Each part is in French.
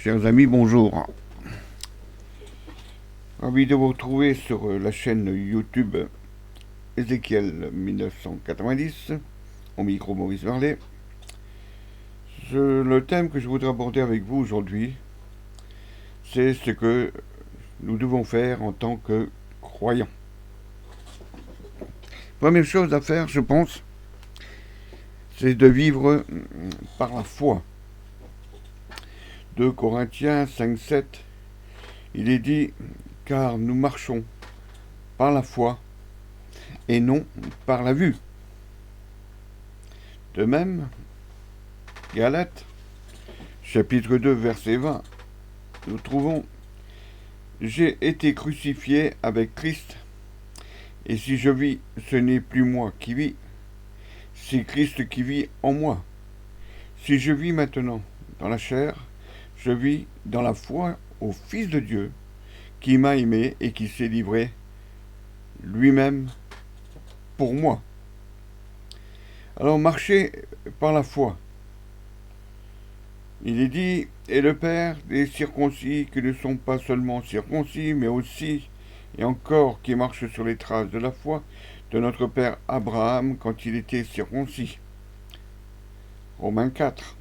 Chers amis, bonjour. Ravi de vous retrouver sur la chaîne YouTube Ézéchiel 1990, au micro Maurice Varlet. Le thème que je voudrais aborder avec vous aujourd'hui, c'est ce que nous devons faire en tant que croyants. Première chose à faire, je pense, c'est de vivre par la foi. 2 Corinthiens 5-7, il est dit « Car nous marchons par la foi et non par la vue ». De même, Galates, chapitre 2, verset 20, nous trouvons « J'ai été crucifié avec Christ, et si je vis, ce n'est plus moi qui vis, c'est Christ qui vit en moi. Si je vis maintenant dans la chair, je vis dans la foi au Fils de Dieu, qui m'a aimé et qui s'est livré lui-même pour moi. » Alors marcher par la foi. Il est dit, et le Père des circoncis qui ne sont pas seulement circoncis, mais aussi et encore qui marchent sur les traces de la foi de notre Père Abraham quand il était circoncis. Romains 4.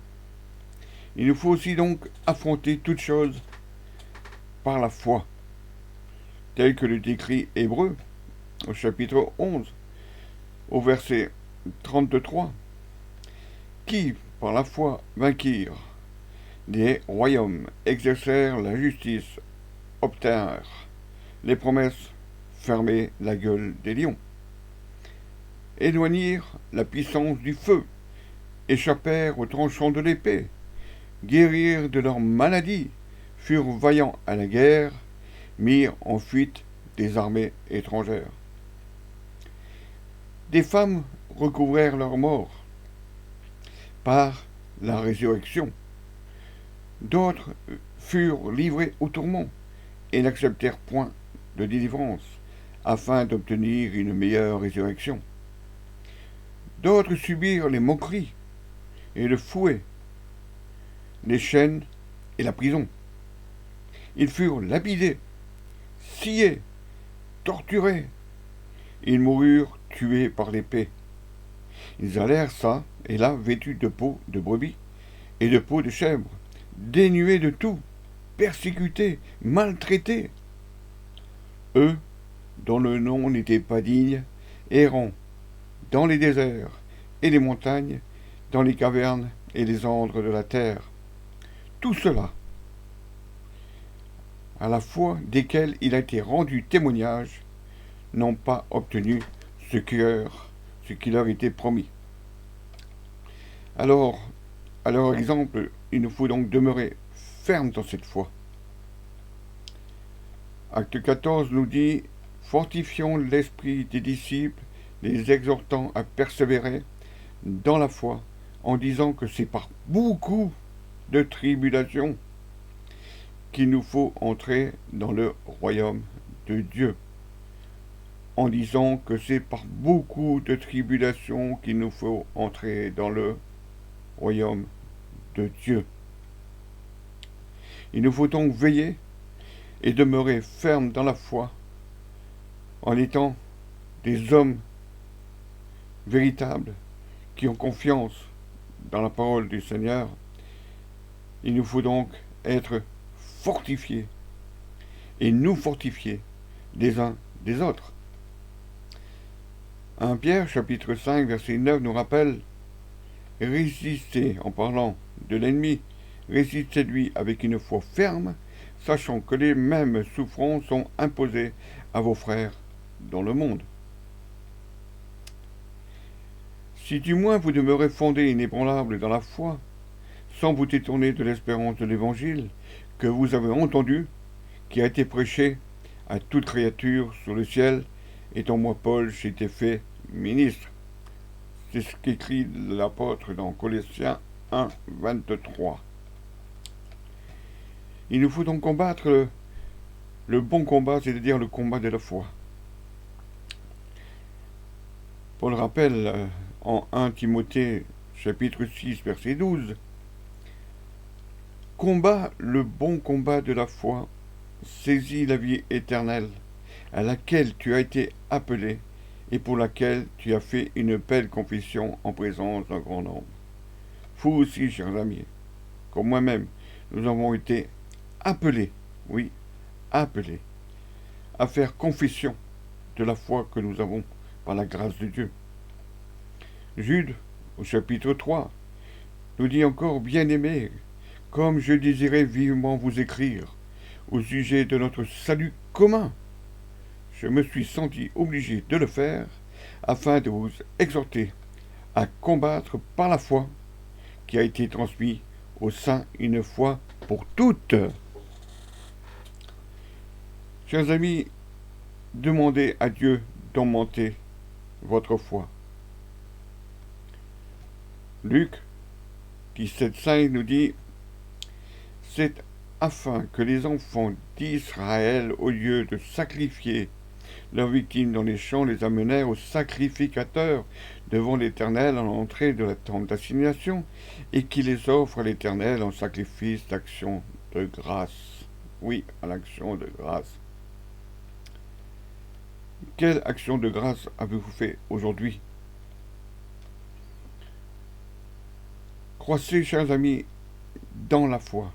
Il nous faut aussi donc affronter toutes choses par la foi, tel que le décrit Hébreu au chapitre 11, au verset 33, qui, par la foi, vainquirent des royaumes, exercèrent la justice, obtinrent les promesses, fermèrent la gueule des lions, éloignirent la puissance du feu, échappèrent aux tranchants de l'épée, guérirent de leurs maladies, furent vaillants à la guerre, mirent en fuite des armées étrangères. Des femmes recouvrèrent leur mort par la résurrection. D'autres furent livrés au tourment et n'acceptèrent point de délivrance, afin d'obtenir une meilleure résurrection. D'autres subirent les moqueries et le fouet, les chaînes et la prison. Ils furent lapidés, sciés, torturés. Ils moururent tués par l'épée. Ils allèrent çà et là vêtus de peau de brebis et de peau de chèvre, dénués de tout, persécutés, maltraités. Eux, dont le nom n'était pas digne, errant dans les déserts et les montagnes, dans les cavernes et les antres de la terre. Tout cela, à la fois desquels il a été rendu témoignage, n'ont pas obtenu ce qui leur était promis. Alors, à leur exemple, il nous faut donc demeurer fermes dans cette foi. Acte 14 nous dit « Fortifions l'esprit des disciples, les exhortant à persévérer dans la foi, en disant que c'est par beaucoup de tribulations qu'il nous faut entrer dans le royaume de Dieu. » En disant que c'est par beaucoup de tribulations qu'il nous faut entrer dans le royaume de Dieu. Il nous faut donc veiller et demeurer fermes dans la foi, en étant des hommes véritables qui ont confiance dans la parole du Seigneur. Il nous faut donc être fortifiés et nous fortifier les uns des autres. 1 Pierre, chapitre 5, verset 9, nous rappelle « Résistez, en parlant de l'ennemi, résistez-lui avec une foi ferme, sachant que les mêmes souffrances sont imposées à vos frères dans le monde. » Si du moins vous demeurez fondés inébranlables dans la foi, sans vous détourner de l'espérance de l'Évangile que vous avez entendu, qui a été prêché à toute créature sur le ciel, étant moi Paul, j'ai été fait ministre. C'est ce qu'écrit l'apôtre dans Colossiens 1, 23. Il nous faut donc combattre le bon combat, c'est-à-dire le combat de la foi. Paul rappelle en 1 Timothée chapitre 6, verset 12, Combat le bon combat de la foi, saisis la vie éternelle, à laquelle tu as été appelé et pour laquelle tu as fait une belle confession en présence d'un grand nombre. Vous aussi, chers amis, comme moi-même, nous avons été appelés, oui, appelés, à faire confession de la foi que nous avons par la grâce de Dieu. Jude, au chapitre 3, nous dit encore, bien-aimés, comme je désirais vivement vous écrire au sujet de notre salut commun, je me suis senti obligé de le faire afin de vous exhorter à combattre par la foi qui a été transmise au sein une fois pour toutes. Chers amis, demandez à Dieu d'augmenter votre foi. Luc 17,5 nous dit, c'est afin que les enfants d'Israël, au lieu de sacrifier leurs victimes dans les champs, les amenèrent au sacrificateur devant l'Éternel en l'entrée de la tente d'assignation, et qui les offre à l'Éternel en sacrifice d'action de grâce. Oui, à l'action de grâce. Quelle action de grâce avez-vous fait aujourd'hui? Croissez, chers amis, dans la foi.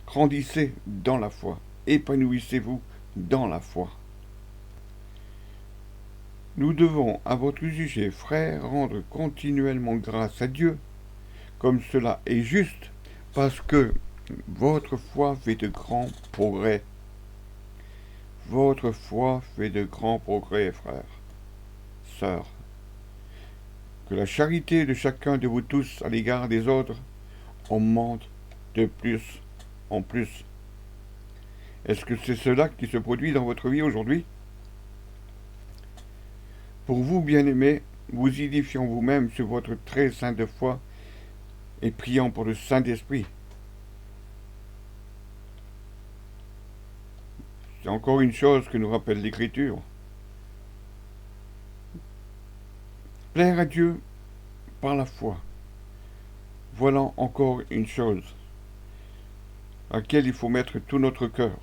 Grandissez dans la foi. Épanouissez-vous dans la foi. Nous devons, à votre sujet, frères, rendre continuellement grâce à Dieu, comme cela est juste, parce que votre foi fait de grands progrès. Votre foi fait de grands progrès, frères, sœurs. Que la charité de chacun de vous tous à l'égard des autres augmente de plus en plus. Est-ce que c'est cela qui se produit dans votre vie aujourd'hui? Pour vous, bien-aimés, vous édifiant vous-même sur votre très sainte foi et priant pour le Saint-Esprit. C'est encore une chose que nous rappelle l'Écriture. Plaire à Dieu par la foi. Voilà encore une chose à laquelle il faut mettre tout notre cœur.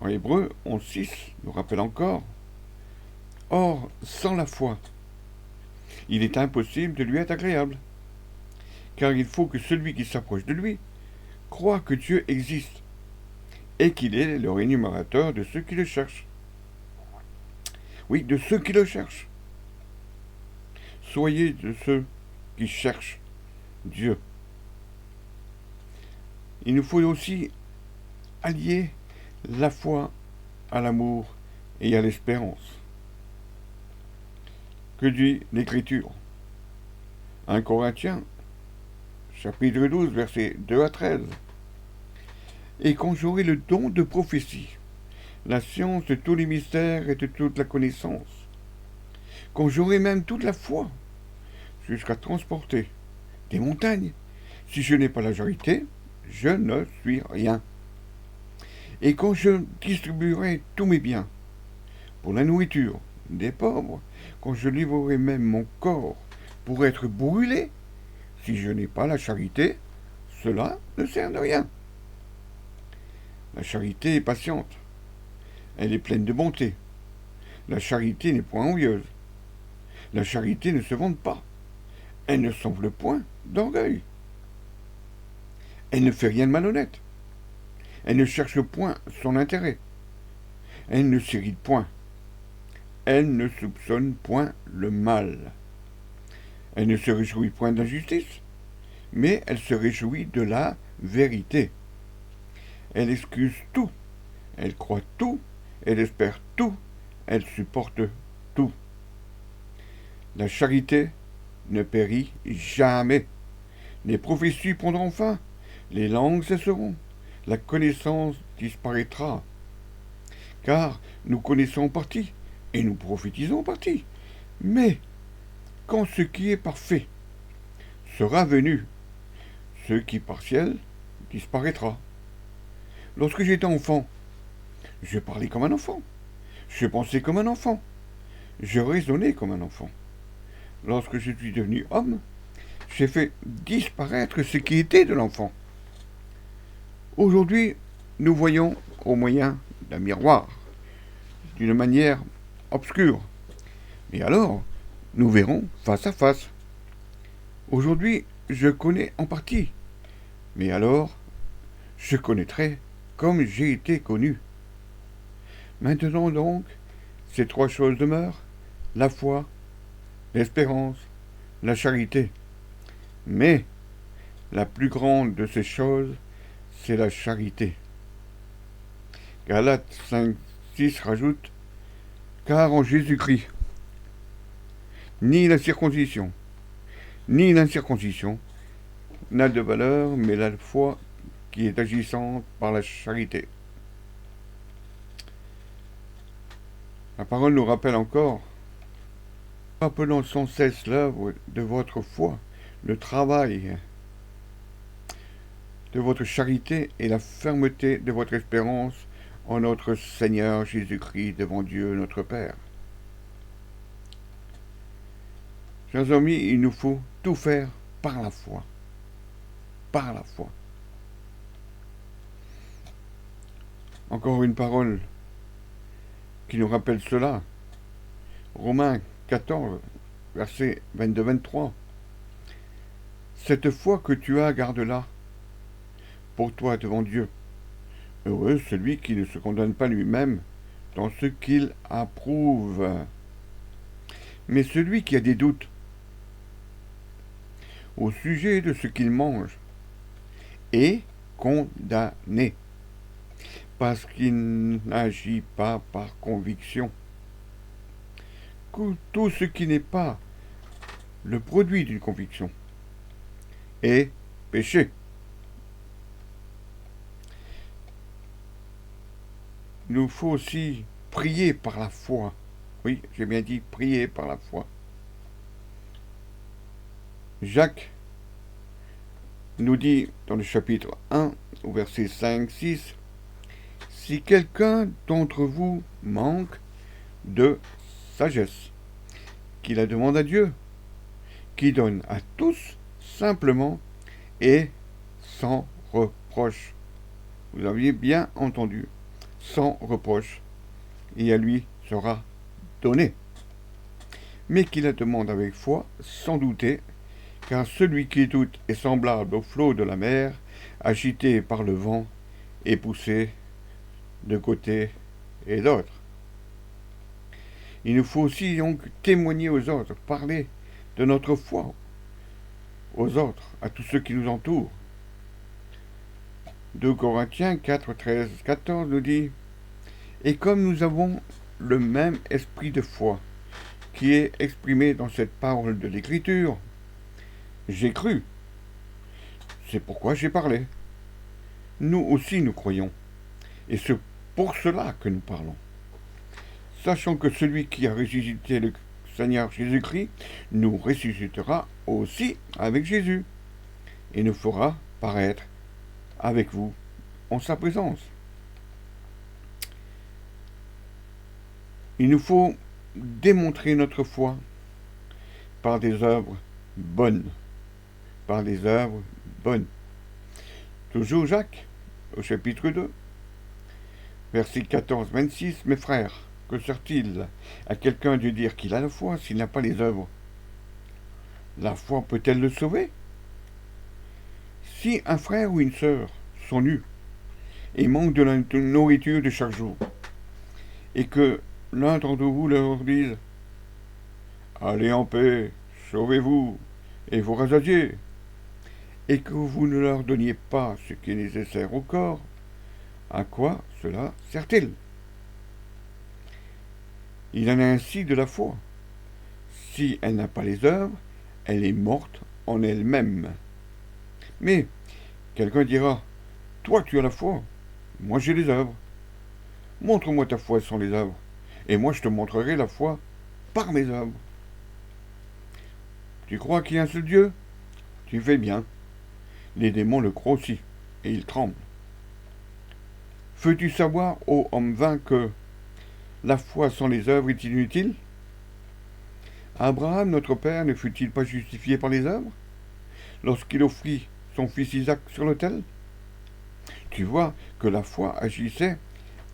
En Hébreu 11,6 nous rappelle encore, or, sans la foi, il est impossible de lui être agréable, car il faut que celui qui s'approche de lui croit que Dieu existe et qu'il est le rémunérateur de ceux qui le cherchent. Oui, de ceux qui le cherchent. Soyez de ceux qui cherchent Dieu. Il nous faut aussi allier la foi à l'amour et à l'espérance. Que dit l'Écriture? 1 Corinthiens, chapitre 12, versets 2 à 13. Et quand j'aurai le don de prophétie, la science de tous les mystères et de toute la connaissance, quand j'aurai même toute la foi, jusqu'à transporter des montagnes, si je n'ai pas la charité, je ne suis rien. Et quand je distribuerai tous mes biens pour la nourriture des pauvres, quand je livrerai même mon corps pour être brûlé, si je n'ai pas la charité, cela ne sert de rien. La charité est patiente, elle est pleine de bonté. La charité n'est point envieuse. La charité ne se vante pas. Elle ne s'enfle point d'orgueil. Elle ne fait rien de malhonnête. Elle ne cherche point son intérêt. Elle ne s'irrite point. Elle ne soupçonne point le mal. Elle ne se réjouit point de l'injustice, mais elle se réjouit de la vérité. Elle excuse tout, elle croit tout, elle espère tout, elle supporte tout. La charité ne périt jamais. Les prophéties prendront fin, les langues cesseront, la connaissance disparaîtra. Car nous connaissons en partie, et nous prophétisons en partie. Mais, quand ce qui est parfait sera venu, ce qui est partiel disparaîtra. Lorsque j'étais enfant, je parlais comme un enfant, je pensais comme un enfant, je raisonnais comme un enfant. Lorsque je suis devenu homme, j'ai fait disparaître ce qui était de l'enfant. Aujourd'hui, nous voyons au moyen d'un miroir, d'une manière obscure. Mais alors, nous verrons face à face. Aujourd'hui, je connais en partie. Mais alors, je connaîtrai comme j'ai été connu. Maintenant donc, ces trois choses demeurent, la foi, l'espérance, la charité. Mais la plus grande de ces choses, c'est la charité. Galates 5, 6 rajoute, car en Jésus-Christ, ni la circoncision, ni l'incirconcision n'a de valeur, mais la foi qui est agissante par la charité. La parole nous rappelle encore, rappelant sans cesse l'œuvre de votre foi, le travail de votre charité et la fermeté de votre espérance en notre Seigneur Jésus-Christ devant Dieu notre Père. Chers amis, il nous faut tout faire par la foi. Par la foi. Encore une parole qui nous rappelle cela. Romains 14, versets 22-23. Cette foi que tu as, garde-la pour toi devant Dieu. Heureux celui qui ne se condamne pas lui-même dans ce qu'il approuve. Mais celui qui a des doutes au sujet de ce qu'il mange est condamné, parce qu'il n'agit pas par conviction. Tout ce qui n'est pas le produit d'une conviction est péché. Il nous faut aussi prier par la foi. Oui, j'ai bien dit prier par la foi. Jacques nous dit dans le chapitre 1, au verset 5-6, « Si quelqu'un d'entre vous manque de sagesse, qu'il la demande à Dieu, qui donne à tous simplement et sans reproche. » Vous aviez bien entendu, sans reproche, et à lui sera donné. Mais qui la demande avec foi, sans douter, car celui qui doute est semblable au flot de la mer, agité par le vent et poussé de côté et d'autre. Il nous faut aussi donc témoigner aux autres, parler de notre foi aux autres, à tous ceux qui nous entourent. 2 Corinthiens 4, 13, 14 nous dit « Et comme nous avons le même esprit de foi qui est exprimé dans cette parole de l'Écriture, j'ai cru, c'est pourquoi j'ai parlé. Nous aussi nous croyons, et c'est pour cela que nous parlons. Sachant que celui qui a ressuscité le Seigneur Jésus-Christ nous ressuscitera aussi avec Jésus, et nous fera paraître avec vous en sa présence. Il nous faut démontrer notre foi par des œuvres bonnes. Par des œuvres bonnes. Toujours Jacques, au chapitre 2, verset 14-26, « Mes frères, que sert-il à quelqu'un de dire qu'il a la foi s'il n'a pas les œuvres? La foi peut-elle le sauver? Si un frère ou une sœur sont nus et manquent de la nourriture de chaque jour, et que l'un d'entre vous leur dise « Allez en paix, sauvez-vous et vous rassasiez », et que vous ne leur donniez pas ce qui est nécessaire au corps, à quoi cela sert-il? Il en est ainsi de la foi. Si elle n'a pas les œuvres, elle est morte en elle-même. Mais quelqu'un dira, toi tu as la foi, moi j'ai les œuvres. Montre-moi ta foi sans les œuvres, et moi je te montrerai la foi par mes œuvres. Tu crois qu'il y a un seul Dieu? Tu fais bien. Les démons le croient aussi, et ils tremblent. Veux-tu savoir, ô homme vain, que la foi sans les œuvres est inutile? Abraham, notre père, ne fut-il pas justifié par les œuvres, lorsqu'il offrit son fils Isaac sur l'autel? Tu vois que la foi agissait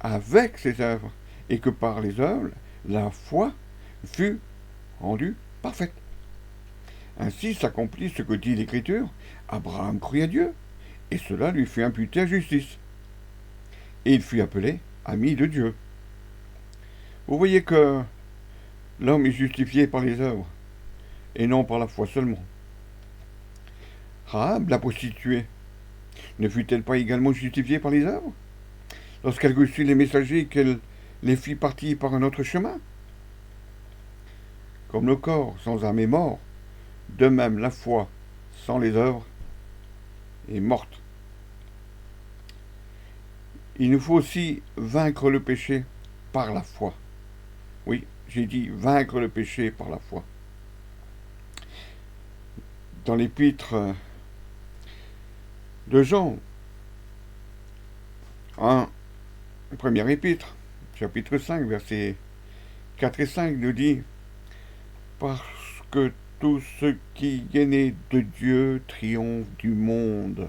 avec ses œuvres, et que par les œuvres, la foi fut rendue parfaite. Ainsi s'accomplit ce que dit l'Écriture: Abraham crut à Dieu, et cela lui fut imputé à justice. Et il fut appelé ami de Dieu. Vous voyez que l'homme est justifié par les œuvres, et non par la foi seulement. Rahab, la prostituée, ne fut-elle pas également justifiée par les œuvres, lorsqu'elle reçut les messagers et qu'elle les fit partir par un autre chemin? Comme le corps sans âme est mort, de même la foi sans les œuvres est morte. Il nous faut aussi vaincre le péché par la foi. Oui, j'ai dit vaincre le péché par la foi. Dans l'épître de Jean, première épître, chapitre 5, versets 4 et 5, nous dit: Parce que tout ce qui est né de Dieu triomphe du monde.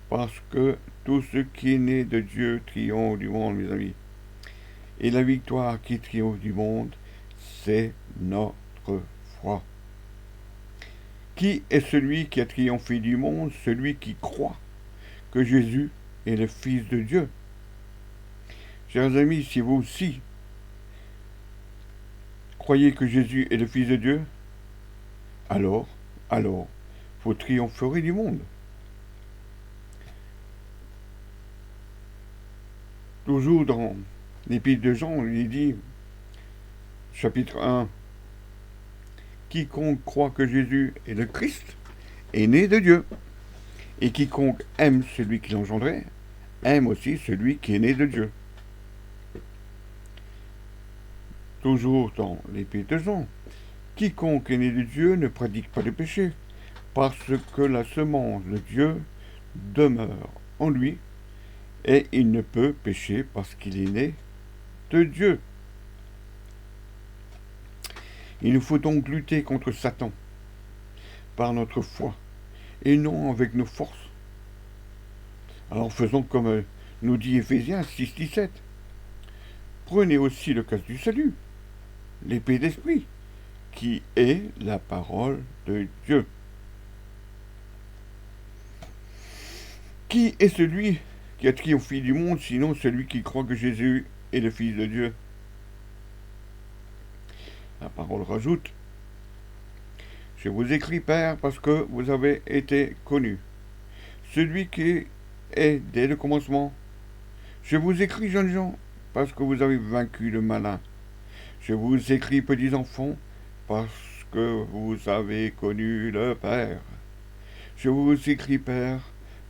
Parce que tout ce qui est né de Dieu triomphe du monde, mes amis. Et la victoire qui triomphe du monde, c'est notre foi. Qui est celui qui a triomphé du monde? Celui qui croit que Jésus est le Fils de Dieu. Chers amis, si vous aussi croyez que Jésus est le Fils de Dieu, alors, vous triompherez du monde. Toujours dans l'épître de Jean, il dit, chapitre 1, quiconque croit que Jésus est le Christ est né de Dieu. Et quiconque aime celui qui l'engendrait, aime aussi celui qui est né de Dieu. Toujours dans l'épître de Jean, quiconque est né de Dieu ne pratique pas le péché, parce que la semence de Dieu demeure en lui, et il ne peut pécher parce qu'il est né de Dieu. Il nous faut donc lutter contre Satan par notre foi, et non avec nos forces. Alors faisons comme nous dit Éphésiens 6,17. Prenez aussi le casque du salut, l'épée d'esprit, qui est la parole de Dieu. Qui est celui qui a triomphé du monde, sinon celui qui croit que Jésus est le Fils de Dieu? La parole rajoute: Je vous écris, Père, parce que vous avez été connus. Celui qui est dès le commencement. Je vous écris, jeunes gens, parce que vous avez vaincu le malin. Je vous écris, petits enfants, parce que vous avez connu le Père. Je vous écris, Père,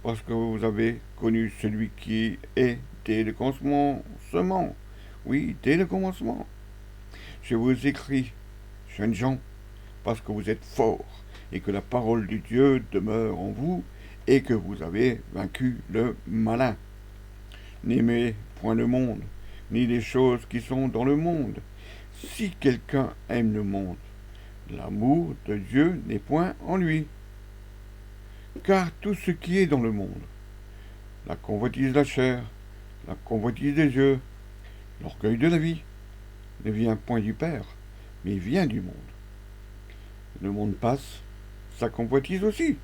parce que vous avez connu celui qui est dès le commencement. Oui, dès le commencement. Je vous écris, jeunes gens, parce que vous êtes forts, et que la parole de Dieu demeure en vous, et que vous avez vaincu le malin. N'aimez point le monde, ni les choses qui sont dans le monde. Si quelqu'un aime le monde, l'amour de Dieu n'est point en lui. Car tout ce qui est dans le monde, la convoitise de la chair, la convoitise des yeux, l'orgueil de la vie, ne vient point du Père, mais vient du monde. Le monde passe, sa convoitise aussi.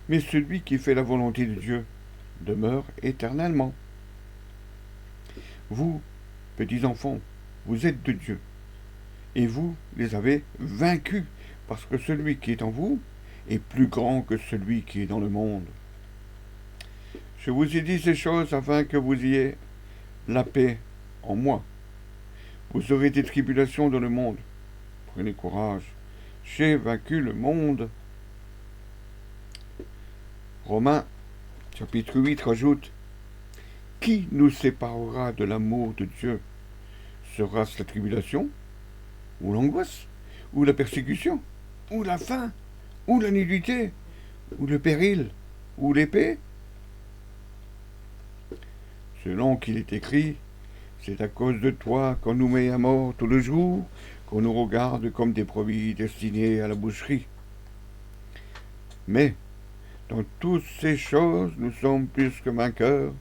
Mais celui qui fait la volonté de Dieu demeure éternellement. Vous, petits enfants, vous êtes de Dieu, et vous les avez vaincus, parce que celui qui est en vous est plus grand que celui qui est dans le monde. Je vous ai dit ces choses afin que vous ayez la paix en moi. Vous aurez des tribulations dans le monde. Prenez courage, j'ai vaincu le monde. Romains, chapitre 8, rajoute: Qui nous séparera de l'amour de Dieu? Sera-ce la tribulation, ou l'angoisse, ou la persécution, ou la faim, ou la nudité, ou le péril, ou l'épée? Selon qu'il est écrit, c'est à cause de toi qu'on nous met à mort tout le jour, qu'on nous regarde comme des brebis destinées à la boucherie. Mais, dans toutes ces choses, nous sommes plus que vainqueurs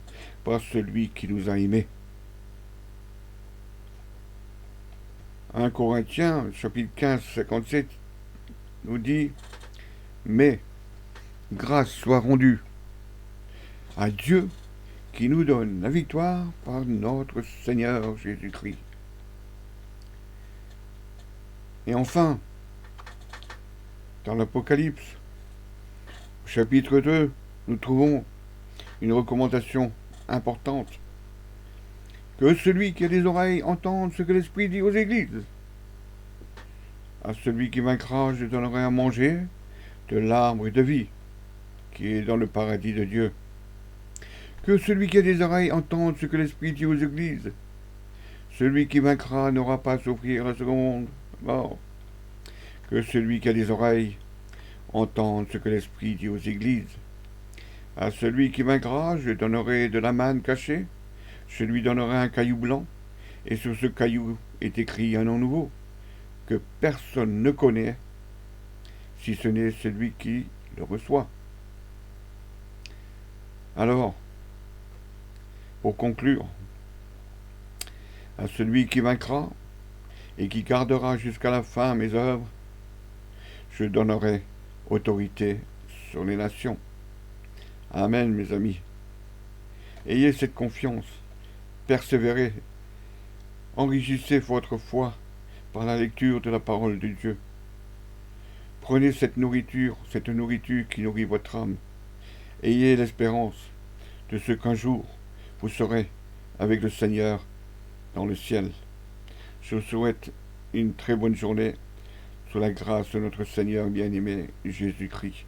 par celui qui nous a aimés. 1 Corinthiens, chapitre 15, 57, nous dit « Mais grâce soit rendue à Dieu qui nous donne la victoire par notre Seigneur Jésus-Christ. » Et enfin, dans l'Apocalypse, au chapitre 2, nous trouvons une recommandation importante. Que celui qui a des oreilles entende ce que l'Esprit dit aux églises. À celui qui vaincra, je donnerai à manger de l'arbre de vie, qui est dans le paradis de Dieu. Que celui qui a des oreilles entende ce que l'Esprit dit aux églises. Celui qui vaincra n'aura pas à souffrir la seconde mort. Que celui qui a des oreilles entende ce que l'Esprit dit aux églises. À celui qui vaincra, je donnerai de la manne cachée. Je lui donnerai un caillou blanc, et sur ce caillou est écrit un nom nouveau, que personne ne connaît, si ce n'est celui qui le reçoit. Alors, pour conclure, à celui qui vaincra et qui gardera jusqu'à la fin mes œuvres, je donnerai autorité sur les nations. Amen, mes amis. Ayez cette confiance, persévérez, enrichissez votre foi par la lecture de la parole de Dieu. Prenez cette nourriture qui nourrit votre âme. Ayez l'espérance de ce qu'un jour vous serez avec le Seigneur dans le ciel. Je vous souhaite une très bonne journée sous la grâce de notre Seigneur bien-aimé Jésus-Christ.